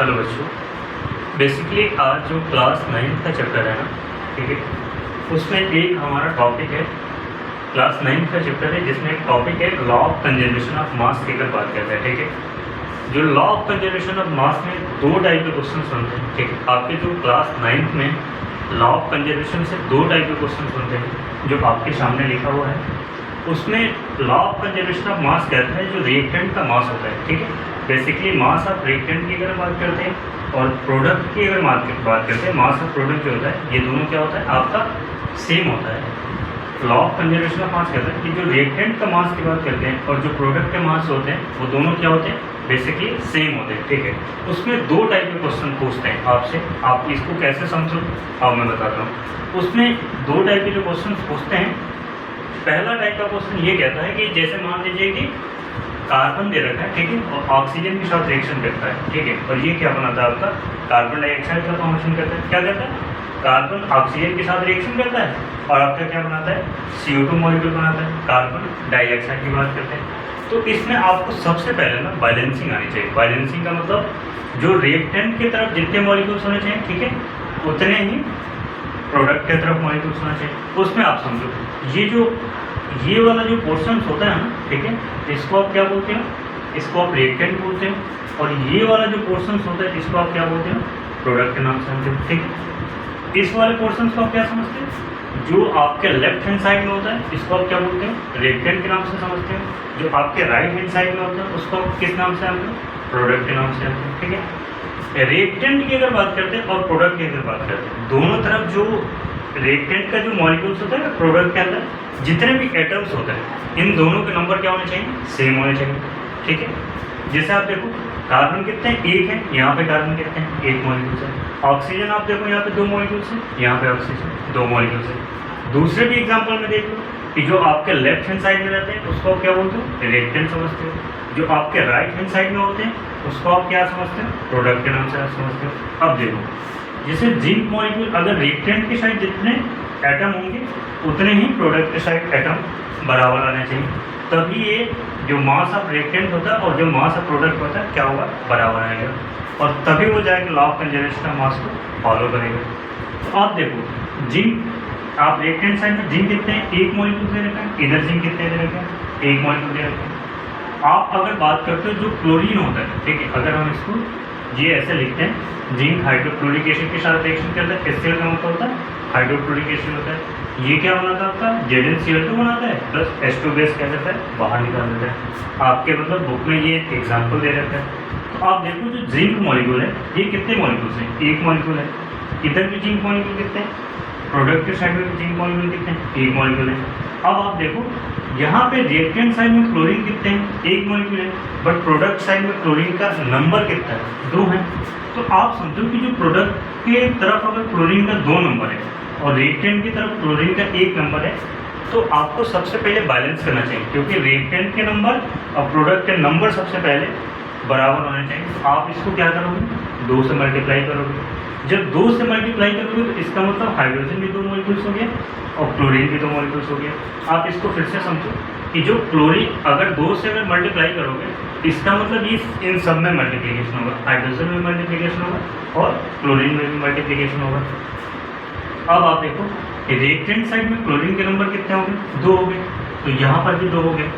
Hello बच्चों, basically आज जो क्लास 9 का चैप्टर है ना, ठीक है, उसमें एक हमारा टॉपिक है। क्लास 9 का चैप्टर है जिसमें एक टॉपिक है law of conservation of mass की अगर बात करते हैं, ठीक है। जो law of conservation of mass में दो टाइप के क्वेश्चन बनते हैं, ठीक है। आपके जो क्लास 9 में लॉ ऑफ कंजर्वेशन से दो टाइप के क्वेश्चन बनते हैं जो आपके सामने लिखा हुआ है। उसमें law of conservation of mass कहता है जो रिएक्टेंट का मास होता है, ठीक है। बेसिकली मास ऑफ रिएक्टेंट की अगर बात करते हैं और प्रोडक्ट की अगर बात करते हैं, मास ऑफ प्रोडक्ट जो होता है, ये दोनों क्या होता है आपका सेम होता है। Law of conservation of mass कहता है कि जो रिएक्टेंट का मास की बात करते हैं और जो प्रोडक्ट के मास होते हैं वो दोनों क्या होते हैं, बेसिकली सेम होते हैं, ठीक है। उसमें दो टाइप के क्वेश्चन पूछते हैं आपसे, आप इसको कैसे समझो अब मैं बताता हूँ। उसमें दो टाइप के जो क्वेश्चन पूछते हैं, पहला टाइप का क्वेश्चन ये कहता है कि जैसे मान लीजिए कि कार्बन दे रखा है, ठीक है, और ऑक्सीजन के साथ रिएक्शन करता है, ठीक है, और ये क्या बनाता है आपका कार्बन डाइऑक्साइड का फॉर्मेशन करता है। क्या करता है, कार्बन ऑक्सीजन के साथ रिएक्शन करता है और आपका क्या बनाता है, CO2 मॉलिक्यूल बनाता है। कार्बन डाइऑक्साइड की बात करते हैं तो इसमें आपको सबसे पहले ना बैलेंसिंग आनी चाहिए। बैलेंसिंग का मतलब जो रिएक्टेंट की तरफ जितने मॉलिक्यूल्स होने चाहिए, ठीक है, उतने ही प्रोडक्ट की तरफ मॉलिक्यूल्स होना चाहिए। उसमें आप समझो ये वाला जो पोर्शन होता है ना, ठीक है, इसको आप क्या बोलते हैं, इसको आप रिएक्टेंट बोलते हैं। और ये वाला जो पोर्शन होता है इसको आप क्या बोलते हैं, प्रोडक्ट के नाम से समझते हैं, ठीक है। इस वाले पोर्शन को आप क्या समझते हैं, जो आपके लेफ्ट हैंड साइड में होता है इसको आप क्या बोलते हैं, रिएक्टेंट के नाम से समझते हैं। जो आपके राइट हैंड साइड में होता है उसको आप किस नाम से समझते हैं, प्रोडक्ट के नाम से समझते हैं, ठीक है। रिएक्टेंट की अगर बात करते हैं और प्रोडक्ट की अगर बात करते हैं, दोनों तरफ जो रिएक्टेंट का जो मॉलिक्यूल्स होता है ना प्रोडक्ट के अंदर जितने भी एटम्स होते हैं, इन दोनों के नंबर क्या होने चाहिए, सेम होने चाहिए, ठीक है। जैसे आप देखो कार्बन कितने हैं, एक है, यहाँ पे कार्बन कितने हैं, एक मॉलिक्यूल्स है। ऑक्सीजन आप देखो यहाँ पे दो मॉलिक्यूल्स हैं, यहाँ पे ऑक्सीजन दो मॉलिक्यूल्स है। दूसरे भी एग्जाम्पल में देख लो कि जो आपके लेफ्ट हैंड साइड में रहते हैं उसको आप क्या बोलते हो, रिएक्टेंट समझते हो। जो आपके राइट हैंड साइड में होते हैं उसको आप क्या समझते हो, प्रोडक्ट के नाम से समझते हो। अब देखो जैसे जिंक मॉलिक्यूल अगर रिएक्टेंट की साइड जितने एटम होंगे उतने ही प्रोडक्ट के साइड एटम बराबर आने चाहिए, तभी ये जो मास ऑफ रिएक्टेंट होता है और जो मास ऑफ प्रोडक्ट होता है क्या होगा, बराबर आएगा, और तभी वो जाएगा law of conservation of mass को फॉलो करेगा। तो आप देखो जिंक आप रिएक्टेंट साइड में जिंक कितने हैं, एक मॉलिक्यूल दे रखा है, इधर जिंक कितने दे रखे हैं, एक मॉलिक्यूल दे रखे हैं। आप अगर बात करते हो जो क्लोरीन होता है, ठीक है, अगर हम इसको ये ऐसे लिखते हैं, जिंक हाइड्रोक्लोरिक एसिड के साथ रिएक्शन करता है, HCl का मतलब होता है हाइड्रोक्लोरिक एसिड होता है। ये क्या बनाता है आपका ZnCl2 बनाता है, प्लस H2 गैस क्या करता है, बाहर निकाल देता है। आपके मतलब बुक में ये एग्जाम्पल दे रखा है। तो आप देखो जो जिंक मॉलिक्यूल है ये कितने मॉलिक्यूल्स हैं, एक मॉलिक्यूल है। इधर भी जिंक मॉलिक्यूल कितने हैं, प्रोडक्ट के साइड में भी जिंक मॉलिक्यूल कितने हैं, एक मॉलिक्यूल है। अब आप देखो यहाँ पे रिएक्टेंट साइड में क्लोरीन कितने हैं, एक मॉलिक्यूल है, बट प्रोडक्ट साइड में क्लोरीन का नंबर कितना है, 2 है। तो आप समझो कि जो प्रोडक्ट के तरफ अगर क्लोरीन का 2 नंबर है और रिएक्टेंट की तरफ क्लोरीन का 1 नंबर है, तो आपको सबसे पहले बैलेंस करना चाहिए, क्योंकि रिएक्टेंट के नंबर और प्रोडक्ट के नंबर सबसे पहले बराबर होने चाहिए। तो आप इसको क्या करोगे, 2 से मल्टीप्लाई करोगे। जब 2 से मल्टीप्लाई करोगे तो इसका मतलब हाइड्रोजन भी 2 मॉलिक्यूल्स हो गया और क्लोरीन भी 2 मॉलिक्यूल्स हो गया। आप इसको फिर से समझो कि जो क्लोरीन अगर 2 से अगर मल्टीप्लाई करोगे इसका मतलब ये इन सब में मल्टीप्लिकेशन होगा, हाइड्रोजन में मल्टीप्लिकेशन होगा और क्लोरीन में भी मल्टीप्लिकेशन होगा। अब आप देखो कि रिएक्टेंट साइड में क्लोरीन के नंबर कितने हो गए, 2 हो गए, तो यहाँ पर भी 2 हो गए।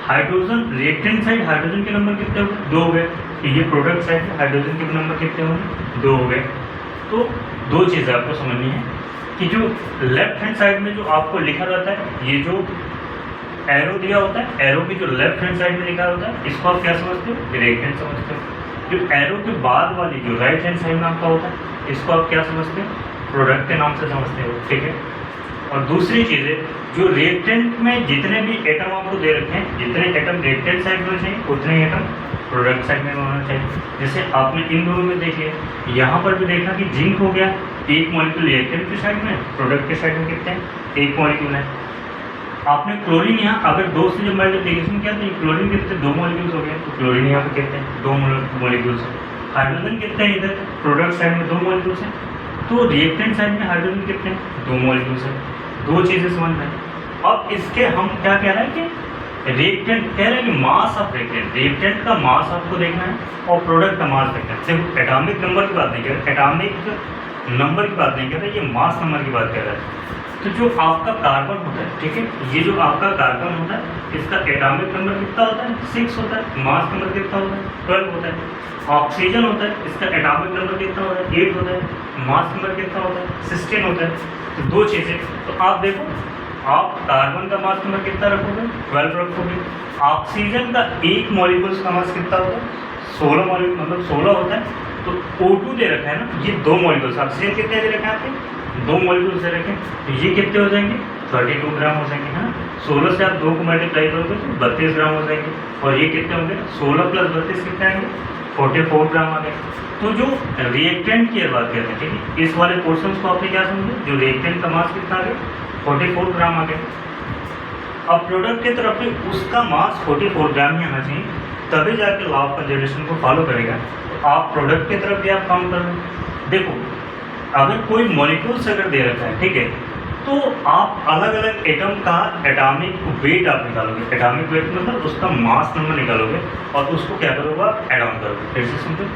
हाइड्रोजन रिएक्टेंट साइड हाइड्रोजन के नंबर कितने हो गए, 2 हो गए। तो ये प्रोडक्ट साइड में हाइड्रोजन के नंबर कितने होंगे, 2 हो गए। तो 2 चीज़ें आपको समझनी है कि जो लेफ्ट हैंड साइड में जो आपको लिखा रहता है, ये जो एरो दिया होता है, एरो की जो लेफ्ट हैंड साइड में लिखा होता है इसको आप क्या समझते हो, रिएक्टेंट समझते हो। जो एरो के बाद वाली जो राइट हैंड साइड में आपका होता है इसको आप क्या समझते हो, प्रोडक्ट के नाम से समझते हो, ठीक है। और दूसरी चीज़ है जो रिएक्टेंट में जितने भी एटम आपको दे रखे हैं, जितने एटम रिएक्टेंट साइड में चाहिए उतने ही एटम प्रोडक्ट साइड में होना चाहिए। जैसे आपने इन दोनों में देखिए, यहाँ पर भी देखा कि जिंक हो गया, एक मॉलिक्यूल रिएक्टेंट के साइड में, प्रोडक्ट के साइड में कितने हैं, एक मॉलिक्यूल है। आपने क्लोरीन यहाँ अगर 2 से जब मल्टीप्लिकेशन किया तो क्लोरीन कितने, 2 मॉलिक्यूल्स हो गए, तो क्लोरीन यहाँ पे कितने हैं, 2 मॉलिक्यूल्स हैं। हाइड्रोजन कितने हैं, इधर प्रोडक्ट साइड में 2 मॉलिक्यूल्स हैं, तो रिएक्टेंट साइड में हाइड्रोजन कितने हैं, 2 मॉलिक्यूल्स हैं। 2 चीज़ें समझ में। अब इसके हम क्या कह रहे हैं कि रिएक्टेंट कह रहे हैं कि मास ऑफ रिएक्टेंट का मास आपको देखना है और प्रोडक्ट का मास देखना है। सिर्फ एटॉमिक नंबर की बात नहीं कर रहे, एटॉमिक नंबर की बात नहीं कर रहे, ये मास नंबर की बात कर रहा है। तो जो आपका कार्बन होता है, ठीक है, ये जो आपका कार्बन होता है इसका एटॉमिक नंबर कितना होता है? 6 होता है। मास नंबर कितना होता है? 12 होता है। ऑक्सीजन होता है, इसका एटॉमिक नंबर कितना होता है? 8 होता है। मास नंबर कितना होता है? 16 होता है। तो दो चीज़ें, तो आप देखो, आप कार्बन का मास नंबर कितना रखोगे? 12 रखोगे। ऑक्सीजन का एक मॉलिक्यूल्स का मास कितना होता है? 16 मॉलिक्यूल, मतलब 16 होता है। तो O2 दे रखा है ना, ये 2 मॉलिक्यूल्स, ऑक्सीजन कितने दे रखे हैं आपके? 2 मॉलिक्यूल्स दे रखे हैं, तो ये कितने हो जाएंगे? 32 ग्राम हो जाएंगे, है ना। 16 से आप 2 को मल्टीप्लाई करोगे तो 32 ग्राम हो जाएंगे। और ये कितने होंगे? 16 + 32 कितने आएंगे? 44 ग्राम आ गए। तो जो रिएक्टेंट की बात करते हैं, ठीक है, इस वाले पोर्शन को आपने क्या समझे? जो रिएक्टेंट का मास कितना आ गया? 44 ग्राम आ गया। अब प्रोडक्ट की तरफ पे उसका मास 44 ग्राम ही आना चाहिए, तभी जाके लॉ ऑफ कंजर्वेशन को फॉलो करेगा। तो आप प्रोडक्ट की तरफ भी आप काम कर रहे हो। देखो, अगर कोई मॉलिक्यूल्स अगर दे रखा है, ठीक है, तो आप अलग अलग एटम का एटॉमिक वेट आप निकालोगे। एटॉमिक वेट मतलब उसका मास नंबर निकालोगे और उसको क्या करोगे? ऐड ऑन करोगे। फिर से समझो,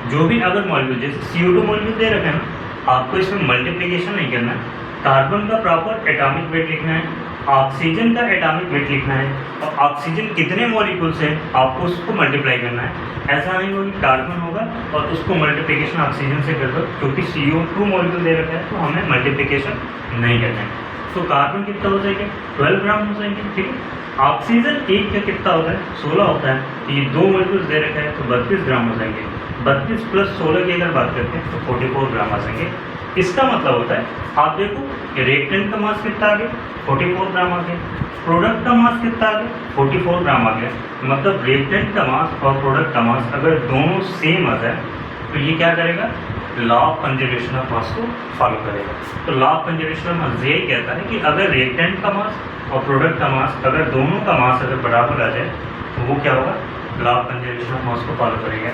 जो भी अगर मॉलिक्यूल, जैसे CO2 मॉलिक्यूल दे रखे हैं ना, आपको इसमें मल्टीप्लिकेशन नहीं करना है। कार्बन का प्रॉपर एटॉमिक वेट लिखना है, ऑक्सीजन का एटॉमिक वेट लिखना है, और ऑक्सीजन कितने मॉलिक्यूल्स हैं आपको उसको मल्टीप्लाई करना है। ऐसा नहीं होगा कि कार्बन होगा और उसको मल्टीप्लिकेशन ऑक्सीजन से कर दो, क्योंकि CO2 मॉलिक्यूल दे रखा है तो हमें मल्टीप्लिकेशन नहीं करना है। तो कार्बन कितना हो जाएगा? 12 ग्राम हो जाएंगे, ठीक है। ऑक्सीजन एक का कितना होता है? 16 होता है। ये 2 मॉलिक्यूल्स दे रखा है तो 32 ग्राम हो जाएंगे। 32 + 16 की अगर बात करते हैं तो 44 ग्राम आ जाएंगे। इसका मतलब होता है, आप देखो, रिएक्टेंट का मास कितना आ गया? 44 ग्राम आ गया। प्रोडक्ट का मास कितना आ गया? 44 ग्राम आ गया। मतलब रिएक्टेंट का मास और प्रोडक्ट का मास अगर दोनों सेम आ जाए तो ये क्या करेगा? Law of conservation of mass को फॉलो करेगा। तो law of conservation of mass यही कहता है कि अगर रिएक्टेंट का मास और प्रोडक्ट का मास, अगर दोनों का मास अगर बराबर आ जाए तो वो क्या होगा? Law of conservation of mass को फॉलो करेगा।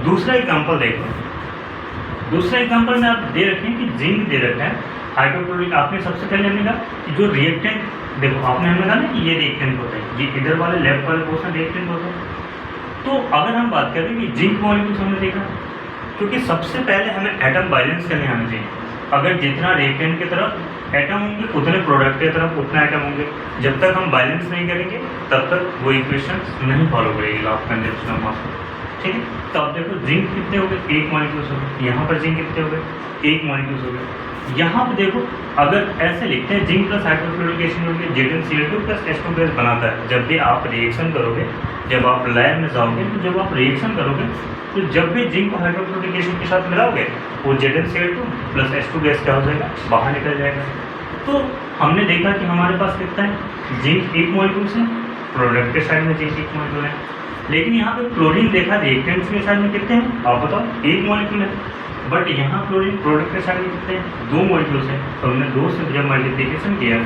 दूसरा एग्जाम्पल देखो, दूसरा एग्जाम्पल में आप दे रखें कि जिंक दे रखा है, हाइड्रोक्लोरिक। आपने सबसे पहले हमने कहा कि जो रिएक्टेंट, देखो आपने हमें कहा ना कि ये रिएक्टेंट होता है, ये इधर वाले लेफ्ट वाले पोर्शन रिएक्टेंट होता है। तो अगर हम बात करें कि जिंक मॉलिक्यूल्स हमने देखा, क्योंकि सबसे पहले हमें एटम बैलेंस करने आना चाहिए। अगर जितना रिएक्टेंट की तरफ एटम होंगे उतने प्रोडक्ट की तरफ उतना एटम होंगे। जब तक हम बैलेंस नहीं करेंगे तब तक वो इक्वेशन नहीं फॉलो करेगी law of conservation of mass. ठीक है, तो आप देखो जिंक कितने हो गए? 1 मॉलिक्यूल्स हो गए। यहाँ पर जिंक कितने हो गए? 1 मॉलिक्यूल्स हो गए। यहाँ पर देखो, अगर ऐसे लिखते हैं जिंक प्लस हाइड्रोक्लोरिक एसिड मिलकर ZnCl2 + H2 गैस बनाता है। जब भी आप रिएक्शन करोगे, जब आप लैब में जाओगे, तो जब आप रिएक्शन करोगे तो जब भी जिंक को हाइड्रोक्लोरिक एसिड के साथ मिलाओगे वो ZnCl2 + H2 गैस क्या हो जाएगा? बाहर निकल जाएगा। तो हमने देखा कि हमारे पास कितना है? जिंक 1 मॉलिक्यूल्स है, प्रोडक्ट के साइड में जिंक 1 मॉलिक्यूल है। लेकिन यहाँ पे क्लोरीन देखा रिएक्टेंट्स के साइड में कितने हैं? आप बताओ, 1 मॉलिक्यूल है। बट यहाँ क्लोरीन प्रोडक्ट के साइड में कितने हैं? 2 मॉलिक्यूल्स हैं। तो हमने 2 से जब मल्टीप्लिकेशन किया,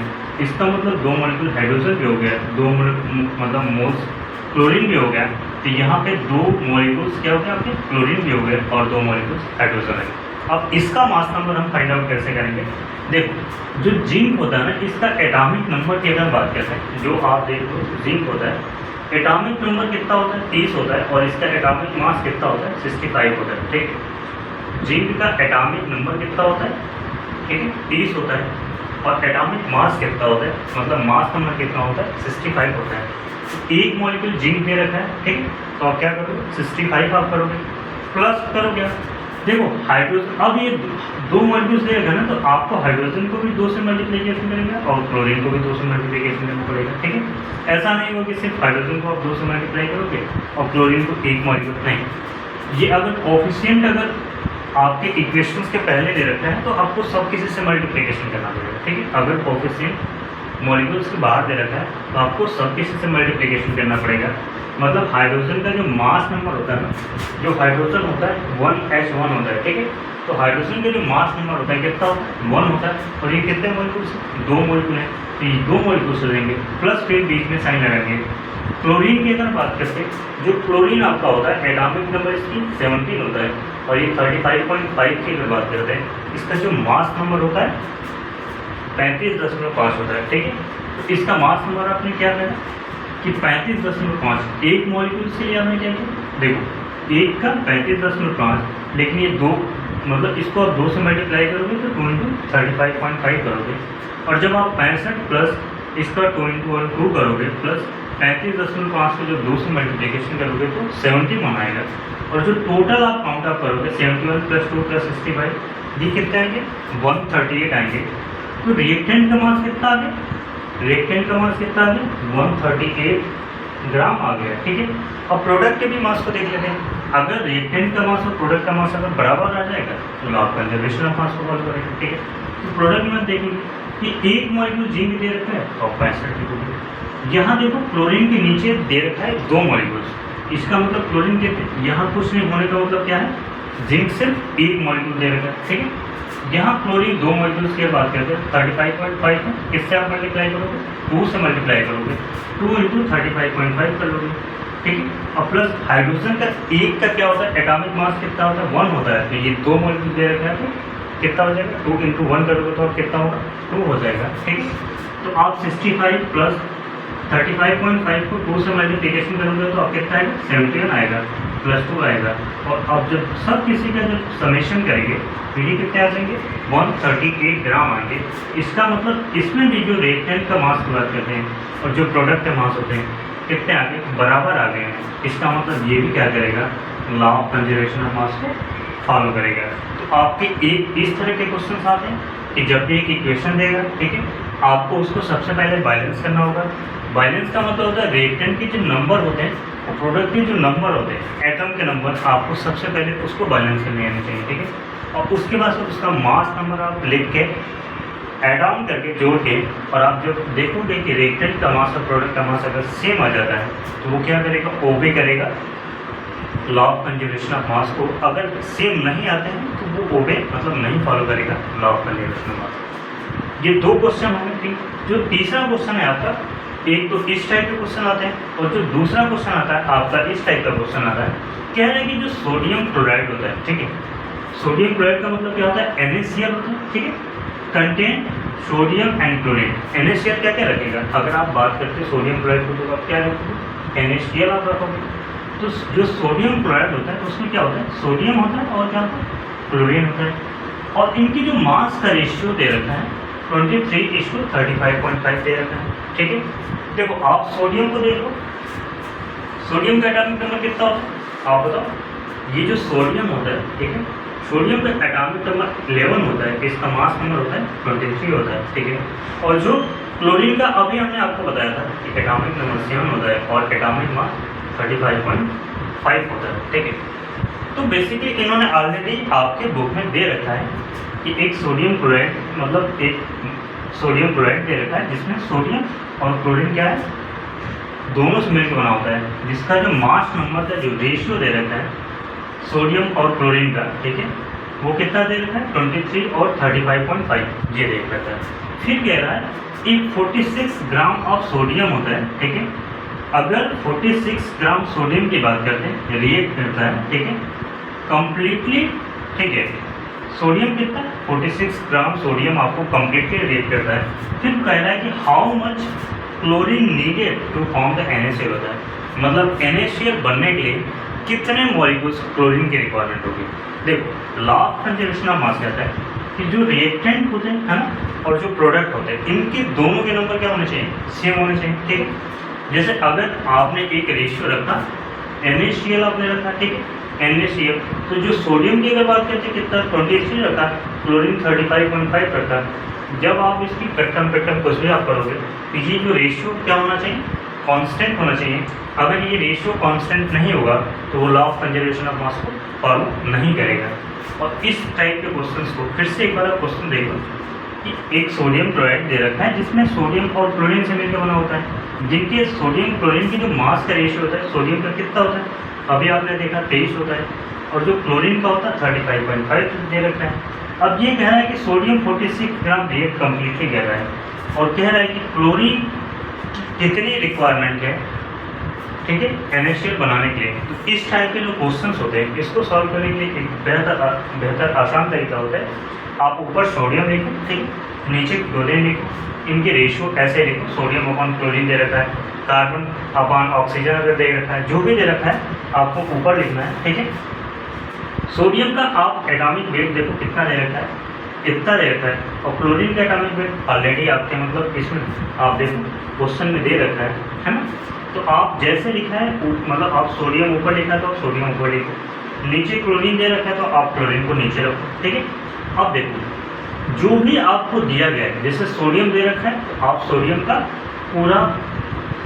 इसका मतलब 2 मॉलिक्यूल हाइड्रोजन भी हो गया, 2 मतलब मोल्स क्लोरीन भी हो गया। तो यहाँ पे 2 मॉलिक्यूल्स क्या हो गया आपके? क्लोरीन भी हो गए और 2 मॉलिक्यूल्स हाइड्रोजन है। अब इसका मास नंबर हम फाइंड आउट कैसे करेंगे? देखो, जो जिंक होता है ना, इसका एटॉमिक नंबर की अगर बात करते हैं, जो आप देखो जिंक होता है, एटॉमिक नंबर कितना होता है? 30 होता है। और इसका एटॉमिक मास कितना होता है? 65 होता है। ठीक है, जिंक का एटॉमिक नंबर कितना होता है? ठीक है, 30 होता है। और एटॉमिक मास कितना होता है? मतलब मास नंबर कितना होता है? 65 होता है। तो 1 मॉलिक्यूल जिंक दे रखा है, ठीक है, तो आप क्या करोगे? 65 आप करोगे, प्लस करोगे। देखो हाइड्रोजन, अब ये 2 मॉलिक्यूल्स दे रखा है ना, तो आपको हाइड्रोजन को भी 2 से मल्टीप्लिकेशन करेंगे और क्लोरीन को भी 2 से मल्टीप्लिकेशन करना पड़ेगा। ठीक है, ऐसा नहीं होगा कि सिर्फ हाइड्रोजन को आप 2 से मल्टीप्लाई करोगे और क्लोरीन को 1 मॉलिक्यूल, नहीं। ये अगर कोफिशिएंट अगर आपके इक्वेशंस के पहले दे रखा है तो आपको सब किसी से मल्टीप्लिकेशन करना पड़ेगा। ठीक है, अगर कोफिशिएंट मॉलिक्यूल्स के बाहर दे रखा है तो आपको सब किसी से मल्टीप्लिकेशन करना पड़ेगा। मतलब हाइड्रोजन का जो मास नंबर होता है ना, जो हाइड्रोजन होता है 1H1 होता है। ठीक है, तो हाइड्रोजन का जो मास नंबर होता है कितना होता है? 1 होता है। और ये कितने मॉलिक्यूल्स? 2 मॉलिक्यूल हैं, तो ये 2 मॉलिक्यूल्स हो जाएंगे, प्लस फिर बीच में साइन लगाएंगे। क्लोरीन की अगर बात करते हैं, जो क्लोरीन आपका होता है एटॉमिक नंबर इसकी 17 होता है। और ये 35.5 की अगर बात करते हैं, इसका जो मास नंबर होता है 35.5 होता है। ठीक है, तो इसका मास नंबर आपने क्या करना? कि 35.5 एक मॉलिक्यूल से लिया हमने क्या किया, देखो एक का 35.5, लेकिन ये दो, मतलब इसको आप 2 से मल्टीप्लाई करोगे तो 2 इंटू 35.5 करोगे, और जब आप 65 प्लस इसका 2 इंटू 2 करोगे प्लस 35.5 को जब 2 से मल्टीप्लिकेशन करोगे तो 71 आएगा, और जो टोटल आप काउंट अप करोगे 71 प्लस 2 प्लस 65, ये कितने आएंगे 138 आएंगे। तो रिएक्टेंट का मास कितना आ गया, रिएक्टेंट का मास कितना आ गया 138 ग्राम आ गया, ठीक है। अब प्रोडक्ट के भी मास को देख लेते हैं, अगर रिएक्टेंट का मास और प्रोडक्ट का मास अगर बराबर आ जाएगा तो law of conservation of mass को फॉलो करेंगे, ठीक है। तो प्रोडक्ट में देखेंगे कि एक मॉलिक्यूल जिंक दे रखा है और 65 की, यहाँ देखो क्लोरीन के नीचे दे रखा है 2 मॉलिक्यूल्स, इसका मतलब क्लोरीन के यहाँ कुछ नहीं होने का मतलब क्या है, जिंक सिर्फ एक मॉलिक्यूल दे रखा है, ठीक है। यहाँ क्लोरीन 2 मॉलिक्यूल्स की बात करते हैं 35.5 है, किससे आप मल्टीप्लाई करोगे 2 से मल्टीप्लाई करोगे, 2 इंटू 35.5 कर लोगे, ठीक है। और प्लस हाइड्रोजन का एक का क्या होता है, एटॉमिक मास कितना होता है 1 होता है, तो ये 2 मॉलिक्यूल दे रखा है तो कितना हो जाएगा 2 इंटू 1 करोगे तो कितना होगा 2 हो जाएगा, ठीक है। तो आप 65 प्लस 35.5 को 2 से मल्टीप्लिकेशन करोगे तो आप कितना आएगा 71 आएगा प्लस 2 आएगा, और अब जब सब किसी का जब समेशन करेंगे तो ये कितने आ जाएंगे 138 ग्राम आएंगे। इसका मतलब इसमें भी जो रिएक्टेंट का मास की बात करते हैं और जो प्रोडक्ट के मास होते हैं कितने आ गए, बराबर आ गए हैं। इसका मतलब ये भी क्या करेगा, law of conservation of mass को फॉलो करेगा। तो आपके एक इस तरह के क्वेश्चन आते हैं कि जब भी एक इक्वेशन देगा, ठीक है, आपको उसको सबसे पहले बैलेंस करना होगा। बैलेंस का मतलब होता है रिएक्टेंट के जो नंबर होते हैं और प्रोडक्ट के जो नंबर होते हैं, एटम के नंबर, आपको सबसे पहले उसको बैलेंस करने आने चाहिए, ठीक है। और उसके बाद उसका मास नंबर आप लिख के ऐड ऑन करके जोड़ के, और आप जब देखोगे कि रिएक्टेंट का मास और प्रोडक्ट का मास अगर सेम आ जाता है तो वो क्या करेगा, ओबे करेगा law of conservation of mass को। अगर सेम नहीं आते हैं तो वो ओबे मतलब नहीं फॉलो करेगा law of conservation of mass. ये 2 क्वेश्चन होंगे, ठीक। जो तीसरा क्वेश्चन है आपका, एक तो इस टाइप के क्वेश्चन आते हैं और जो दूसरा क्वेश्चन आता है आपका इस टाइप का क्वेश्चन आता है। कह रहे हैं कि जो सोडियम क्लोराइड होता है, ठीक है, सोडियम क्लोराइड का मतलब क्या होता है NaCl होता है, ठीक है, contain sodium and chlorine. NaCl क्या क्या रखेगा, अगर आप बात करते हैं सोडियम क्लोराइड को तो आप क्या रखोगे NaCl आप रखोगे। तो जो सोडियम क्लोराइड होता है उसमें क्या होता है, सोडियम होता है और क्या होता है क्लोरीन होता है, और इनकी जो मास का रेशियो दे रखा है 23:35.5 दे रखा है, ठीक है। देखो आप सोडियम को देखो, सोडियम का एटॉमिक नंबर कितना होता है आप बताओ। ये जो सोडियम होता है, ठीक है, सोडियम का एटॉमिक नंबर 11 होता है, इसका मास नंबर होता है 23 होता है, ठीक है। और जो क्लोरीन का अभी हमने आपको बताया था कि एटॉमिक नंबर 7 होता है और एटॉमिक मास 35.5 होता है, ठीक है। तो बेसिकली इन्होंने ऑलरेडी आपके बुक में दे रखा है कि एक सोडियम क्लोराइड, मतलब एक सोडियम क्लोराइड दे रखा है जिसमें सोडियम और क्लोरीन क्या है, दोनों से मिलकर बना होता है, जिसका जो मास नंबर का जो रेशियो दे रखा है सोडियम और क्लोरीन का, ठीक है, वो कितना दे रखा है 23 और 35.5 ये दे रखा है। फिर कह रहा है कि 46 ग्राम ऑफ सोडियम होता है, ठीक है। अगर 46 ग्राम सोडियम की बात करते हैं, रिएक्ट करता है, ठीक है, कंप्लीटली, ठीक है, सोडियम कितना 46 ग्राम सोडियम आपको कंप्लीटली रिएक्ट करता है। फिर कह रहा है कि how much chlorine needed to form the NaCl होता है, मतलब NaCl बनने के लिए कितने मॉलिक्यूल्स क्लोरीन की रिक्वायरमेंट होगी। देखो law of conservation of mass कहता है कि जो रिएक्टेंट होते हैं, है ना, और जो प्रोडक्ट होते हैं, इनके दोनों के नंबर क्या होने चाहिए, सेम होने चाहिए, ठीक है। जैसे अगर आपने एक रेशियो रखा NaCl आपने रखा, ठीक है, NaCl, तो जो सोडियम की अगर बात करते हैं कितना 23 रखा, क्लोरीन 35.5 रखा, जब आप इसकी कट्टम कुछ भी आप करोगे तो ये जो रेशियो क्या होना चाहिए, कांस्टेंट होना चाहिए। अगर ये रेशियो कांस्टेंट नहीं होगा तो वो law of conservation of mass को फॉलो नहीं करेगा। और इस टाइप के क्वेश्चंस को फिर से एक बार आप क्वेश्चन देखो कि एक सोडियम क्लोराइड दे रखा है जिसमें सोडियम और क्लोरीन से मिलकर बना होता है, जिनके सोडियम क्लोरीन की जो मास का रेशियो होता है, सोडियम का कितना होता है, अभी आपने देखा 23 होता है, और जो क्लोरीन का होता है 35.5 दे रखा है। अब ये कह रहा है कि सोडियम 46 ग्राम रिएक्ट कम्प्लीटली कह रहा है, और कह रहा है कि क्लोरीन कितनी रिक्वायरमेंट है ठीक है, NaCl बनाने के लिए। तो इस टाइप के जो क्वेश्चंस होते हैं इसको सॉल्व करने के लिए एक बेहतर आसान तरीका होता है, आप ऊपर सोडियम लिखो, ठीक है, नीचे क्लोरीन लिखो, इनके रेशियो ऐसे लिखो, सोडियम अपॉन क्लोरीन दे रखा है, कार्बन अपॉन ऑक्सीजन अगर दे रखा है, जो भी दे रखा है आपको ऊपर लिखना है, ठीक है। सोडियम का आप एटॉमिक वेट देखो कितना दे रखा है, इतना दे रखा है, और क्लोरीन का एटॉमिक वेट ऑलरेडी आपके मतलब इसमें आप देखो क्वेश्चन में दे रखा है ना। तो आप जैसे लिखा है मतलब आप सोडियम ऊपर लिखा है तो सोडियम ऊपर लिखो, नीचे क्लोरीन दे रखा है तो आप क्लोरीन को नीचे रखो, ठीक है। अब देखो जो भी आपको दिया गया है, जैसे सोडियम दे रखा है तो आप सोडियम का पूरा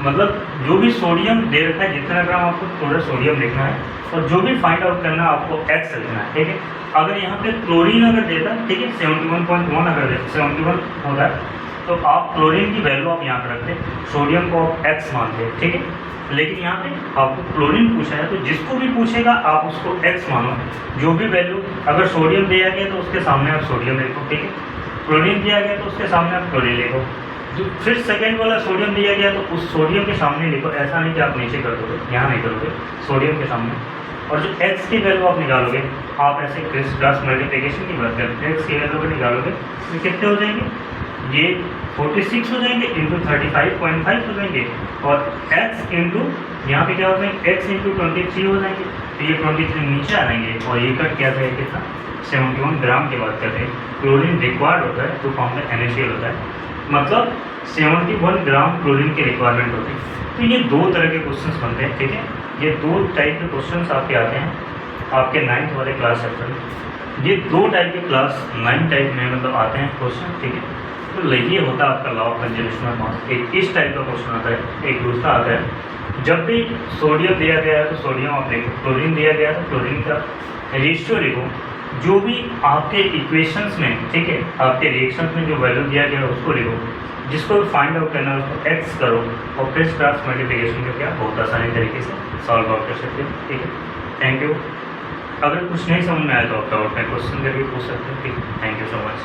मतलब जो भी सोडियम दे रखा है जितना ग्राम आपको पूरा सोडियम लिखना है, और जो भी फाइंड आउट करना है आपको एक्स लिखना है, ठीक है। अगर यहाँ पे क्लोरीन अगर देता है, ठीक है, 71.1 अगर 71 होता है तो आप क्लोरीन की वैल्यू आप यहाँ पर रखते, सोडियम को आप एक्स मानते हैं, ठीक है। लेकिन यहाँ पे आपको क्लोरीन पूछा है तो जिसको भी पूछेगा आप उसको एक्स मानो, जो भी वैल्यू अगर सोडियम दिया गया तो उसके सामने आप सोडियम लिखो, ठीक है। क्लोरीन दिया गया तो उसके सामने आप क्लोरीन लिखो, जो फिर सेकेंड वाला सोडियम दिया गया तो उस सोडियम के सामने लिखो, ऐसा नहीं कि आप नीचे कर दोगे, यहाँ नहीं करोगे, सोडियम के सामने। और जो एक्स की वैल्यू आप निकालोगे, आप ऐसे क्रॉस मल्टीप्लिकेशन की बात करें, एक्स की वैल्यू को निकालोगे तो कितने हो जाएंगे, ये 46 हो जाएंगे इंटू 35.5 हो जाएंगे, और x इंटू यहाँ पे क्या हो जाएंगे x इंटू 23 हो जाएंगे, तो ये 23 नीचे आ जाएंगे, और ये कट क्या है कितना 71 ग्राम की बात करते हैं। क्लोरीन रिक्वायर्ड होता है तो फॉर्म में NaCl होता है, मतलब 71 ग्राम क्लोरीन की रिक्वायरमेंट होती है। तो ये दो तरह के क्वेश्चंस बनते हैं, ठीक है। ये दो टाइप के क्वेश्चंस आपके आते हैं आपके 9th वाले क्लास चैप्टर में। ये दो टाइप के क्लास 9 टाइप में मतलब आते हैं क्वेश्चन, ठीक है। तो ये होता है आपका law of conservation of mass, एक इस टाइप का क्वेश्चन आता है। एक दूसरा आता है जब भी सोडियम दिया गया है तो सोडियम आप लिखो, क्लोरीन दिया गया है तो क्लोरीन का रेशियो लिखो, जो भी आपके इक्वेशंस में, ठीक है, आपके रिएक्शंस में जो वैल्यू दिया गया है उसको लिखो, जिसको भी फाइंड आउट करना है उसको एक्स करो, और फिर क्रॉस मल्टीप्लिकेशन का क्या बहुत आसानी तरीके से सॉल्व आउट कर सकते हो, ठीक है। Thank you. अगर कुछ नहीं समझ में आया तो आप डाउट में क्वेश्चन करके पूछ सकते हैं, ठीक है। Thank you so much.